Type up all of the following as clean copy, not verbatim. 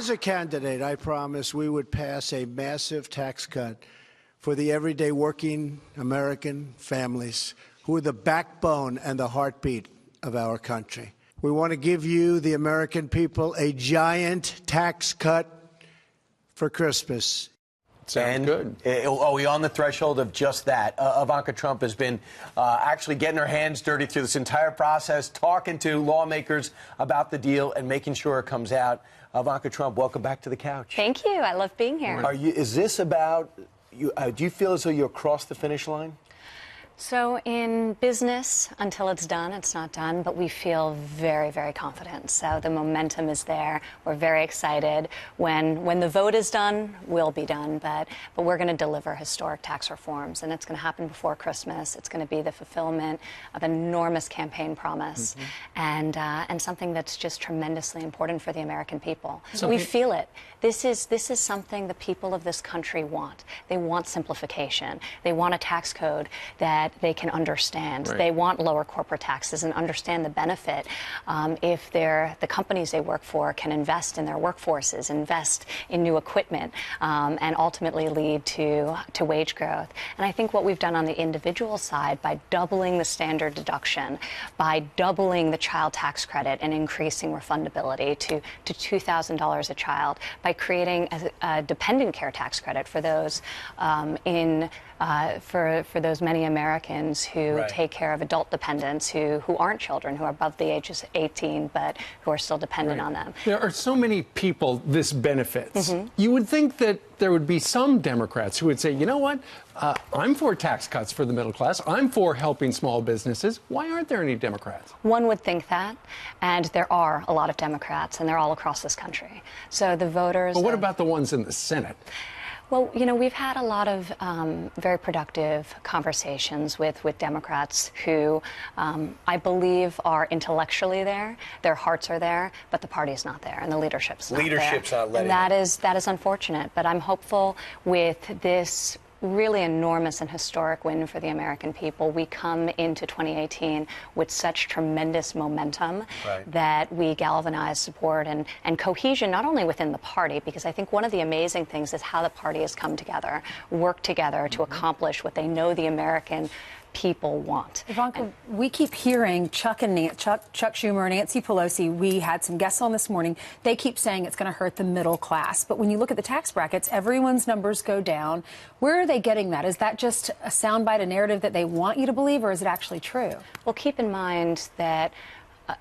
As a candidate, I promised we would pass a massive tax cut for the everyday working American families who are the backbone and the heartbeat of our country. We want to give you, the American people, a giant tax cut for Christmas. Sounds good. Are we on the threshold of just that? Ivanka Trump has been actually getting her hands dirty through this entire process, talking to lawmakers about the deal and making sure it comes out. Ivanka Trump, welcome back to the couch. Thank you. I love being here. Is this about you? Do you feel as though you're across the finish line? So in business, until it's done, it's not done, but we feel very, very confident. So the momentum is there. We're very excited. When the vote is done, we'll be done. But we're going to deliver historic tax reforms, and it's going to happen before Christmas. It's going to be the fulfillment of an enormous campaign promise, and something that's just tremendously important for the American people. So we feel it. This is something the people of this country want. They want simplification. They want a tax code that they can understand. Right. They want lower corporate taxes and understand the benefit if the companies they work for can invest in their workforces, invest in new equipment, and ultimately lead to wage growth. And I think what we've done on the individual side by doubling the standard deduction, by doubling the child tax credit and increasing refundability to $2,000 a child, by creating a dependent care tax credit for those for those many Americans who take care of adult dependents who aren't children, who are above the age of 18, but who are still dependent on them. There are so many people this benefits. You would think that there would be some Democrats who would say, you know what, I'm for tax cuts for the middle class. I'm for helping small businesses. Why aren't there any Democrats? One would think that, and there are a lot of Democrats, and they're all across this country. So the voters... But what about the ones in the Senate? Well, you know, we've had a lot of very productive conversations with Democrats who I believe are intellectually there, their hearts are there, but the party is not there and the leadership's not there. Leadership's not letting And that is unfortunate, but I'm hopeful with this really enormous and historic win for the American people. We come into 2018 with such tremendous momentum that we galvanize support and cohesion, not only within the party, because I think one of the amazing things is how the party has come together, worked together to accomplish what they know the American people want. Ivanka, we keep hearing Chuck Schumer and Nancy Pelosi. We had some guests on this morning. They keep saying it's going to hurt the middle class. But when you look at the tax brackets, everyone's numbers go down. Where are they getting that? Is that just a soundbite, a narrative that they want you to believe, or is it actually true? Well, keep in mind that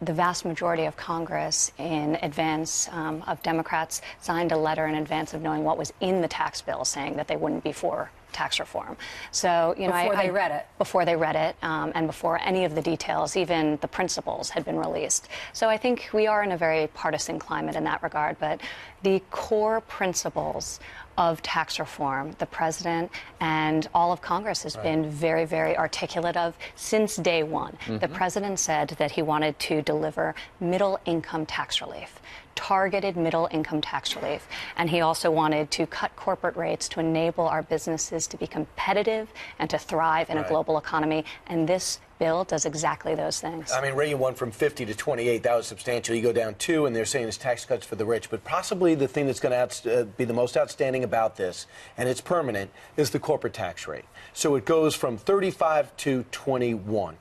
the vast majority of Congress in advance of Democrats signed a letter in advance of knowing what was in the tax bill, saying that they wouldn't be for tax reform. So, you know, before they read it. Before they read it, and before any of the details, even the principles, had been released. So I think we are in a very partisan climate in that regard, but the core principles of tax reform, the president and all of Congress has been very, very articulate of since day one. The president said that he wanted to deliver middle-income tax relief, targeted middle-income tax relief. And he also wanted to cut corporate rates to enable our businesses to be competitive and to thrive in a global economy. And this bill does exactly those things. I mean, Reagan went from 50 to 28. That was substantial. You go down 2, and they're saying it's tax cuts for the rich. But possibly the thing that's going to be the most outstanding about this, and it's permanent, is the corporate tax rate. So it goes from 35 to 21.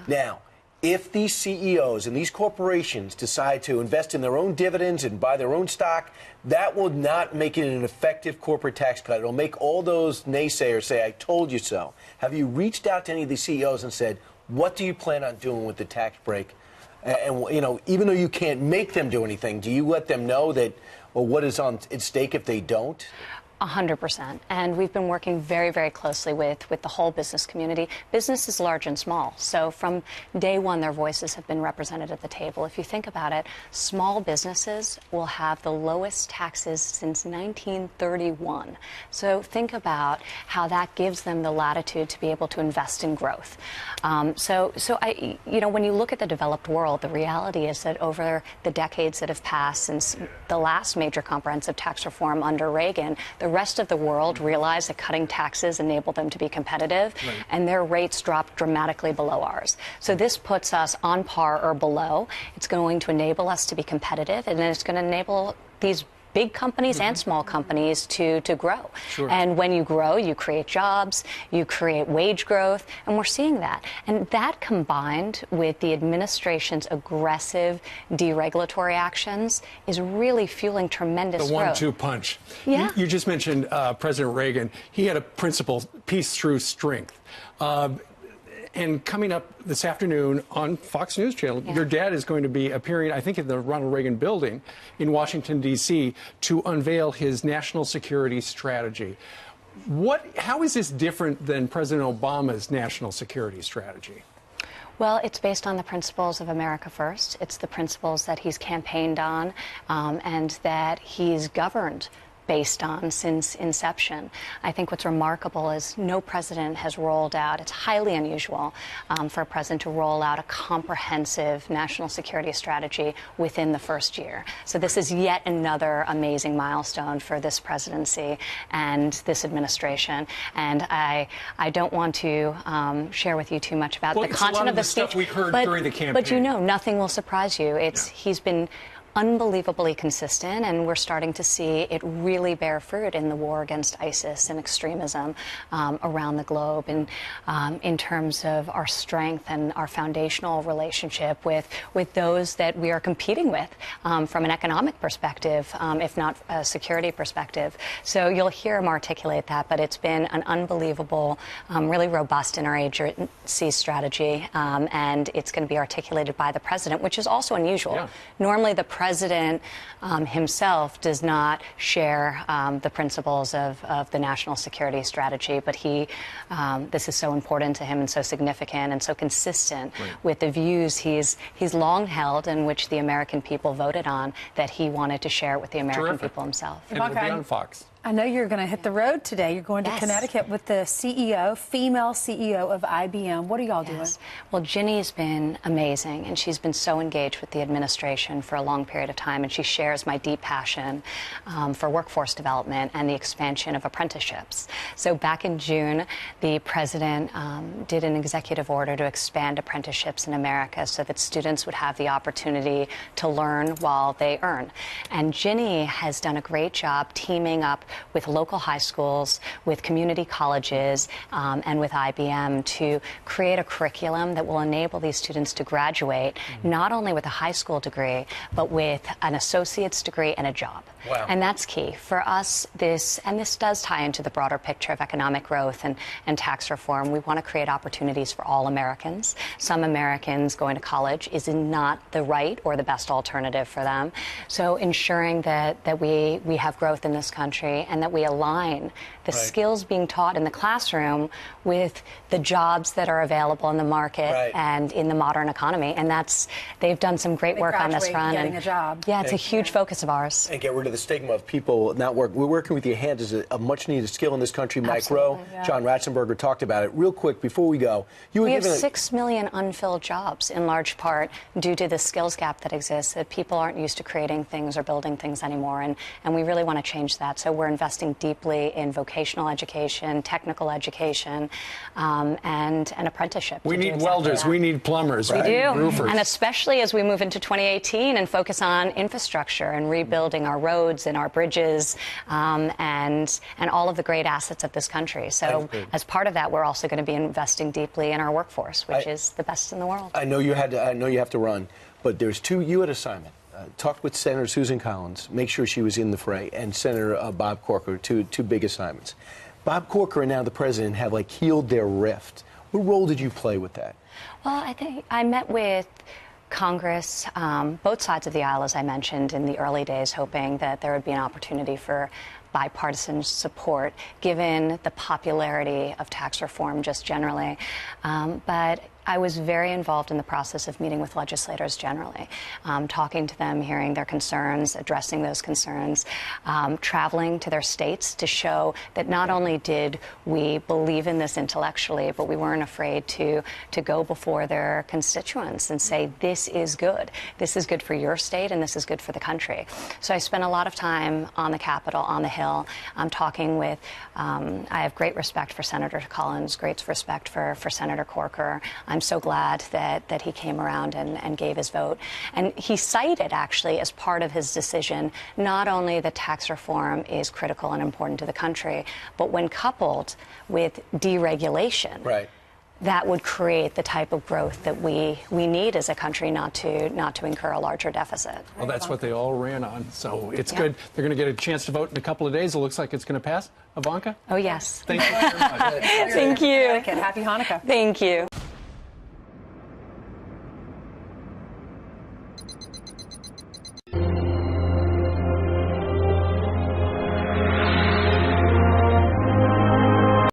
Now, if these CEOs and these corporations decide to invest in their own dividends and buy their own stock, that will not make it an effective corporate tax cut. It'll make all those naysayers say, I told you so. Have you reached out to any of these CEOs and said, what do you plan on doing with the tax break? And you know, even though you can't make them do anything, do you let them know that, well, what is on at stake if they don't? 100%. And we've been working very, very closely with the whole business community. Business is large and small. So from day one, their voices have been represented at the table. If you think about it, small businesses will have the lowest taxes since 1931. So think about how that gives them the latitude to be able to invest in growth. You know, when you look at the developed world, the reality is that over the decades that have passed since the last major comprehensive tax reform under Reagan, the rest of the world realized that cutting taxes enabled them to be competitive, and their rates dropped dramatically below ours. So this puts us on par or below. It's going to enable us to be competitive, and then it's going to enable these big companies and small companies to grow. Sure. And when you grow, you create jobs, you create wage growth, and we're seeing that. And that combined with the administration's aggressive deregulatory actions is really fueling tremendous The growth. 1-2 punch. Yeah. You just mentioned President Reagan. He had a principle, peace through strength. And coming up this afternoon on Fox News Channel, your dad is going to be appearing, I think, in the Ronald Reagan building in Washington, D.C., to unveil his national security strategy. How is this different than President Obama's national security strategy? Well, it's based on the principles of America First. It's the principles that he's campaigned on and that he's governed based on since inception. I think what's remarkable is no president has rolled out, it's highly unusual for a president to roll out a comprehensive national security strategy within the first year. So this is yet another amazing milestone for this presidency and this administration. And I don't want to share with you too much about the content of the speech. Stuff we heard during the campaign. But you know, nothing will surprise you. He's been unbelievably consistent, and we're starting to see it really bear fruit in the war against ISIS and extremism around the globe, and in terms of our strength and our foundational relationship with those that we are competing with from an economic perspective, if not a security perspective. So you'll hear him articulate that, but it's been an unbelievable, really robust interagency strategy, and it's going to be articulated by the president, which is also unusual. Yeah. Normally, the president himself does not share the principles of the national security strategy, but this is so important to him and so significant and so consistent with the views he's long held and which the American people voted on, that he wanted to share it with the American people himself. And it'll be on Fox. I know you're going to hit the road today. You're going to Connecticut with the CEO, female CEO of IBM. What are y'all doing? Well, Ginny's been amazing, and she's been so engaged with the administration for a long period of time, and she shares my deep passion for workforce development and the expansion of apprenticeships. So back in June, the president did an executive order to expand apprenticeships in America so that students would have the opportunity to learn while they earn. And Ginny has done a great job teaming up with local high schools, with community colleges, and with IBM to create a curriculum that will enable these students to graduate not only with a high school degree, but with an associate's degree and a job. Wow. And that's key. For us, this does tie into the broader picture of economic growth and tax reform. We want to create opportunities for all Americans. Some Americans going to college is not the right or the best alternative for them. So ensuring that we have growth in this country and that we align the skills being taught in the classroom with the jobs that are available in the market and in the modern economy. And they've done some great work on this front. Getting a job. Yeah, it's a huge focus of ours. And get rid of the stigma of people not working. We're working with your hands as a much needed skill in this country. Mike Rowe, John Ratzenberger talked about it. Real quick, before we go, we have 6 million unfilled jobs, in large part due to the skills gap that exists, that people aren't used to creating things or building things anymore. And we really want to change that. So we're investing deeply in vocational education, technical education, and apprenticeship. We need welders. We need plumbers. We do. Roofers. And especially as we move into 2018 and focus on infrastructure and rebuilding our roads and our bridges and all of the great assets of this country. So as part of that, we're also going to be investing deeply in our workforce, which is the best in the world. I know you have to run, but there's you had assignment. Talk with Senator Susan Collins, make sure she was in the fray, and Senator Bob Corker, two big assignments. Bob Corker and now the president have healed their rift. What role did you play with that? Well, I think I met with Congress, both sides of the aisle, as I mentioned, in the early days, hoping that there would be an opportunity for bipartisan support, given the popularity of tax reform just generally. But I was very involved in the process of meeting with legislators generally, talking to them, hearing their concerns, addressing those concerns, traveling to their states to show that not only did we believe in this intellectually, but we weren't afraid to go before their constituents and say, this is good. This is good for your state, and this is good for the country. So I spent a lot of time on the Capitol, on the Hill. I'm talking with, I have great respect for Senator Collins, great respect for Senator Corker. I'm so glad that he came around and gave his vote. And he cited, actually, as part of his decision, not only that tax reform is critical and important to the country, but when coupled with deregulation, right, that would create the type of growth that we need as a country, not to incur a larger deficit. Well, that's what they all ran on, so it's good. They're going to get a chance to vote in a couple of days. It looks like it's going to pass. Ivanka? Oh, yes. Thank you very much. Thank you. Happy Hanukkah. Thank you.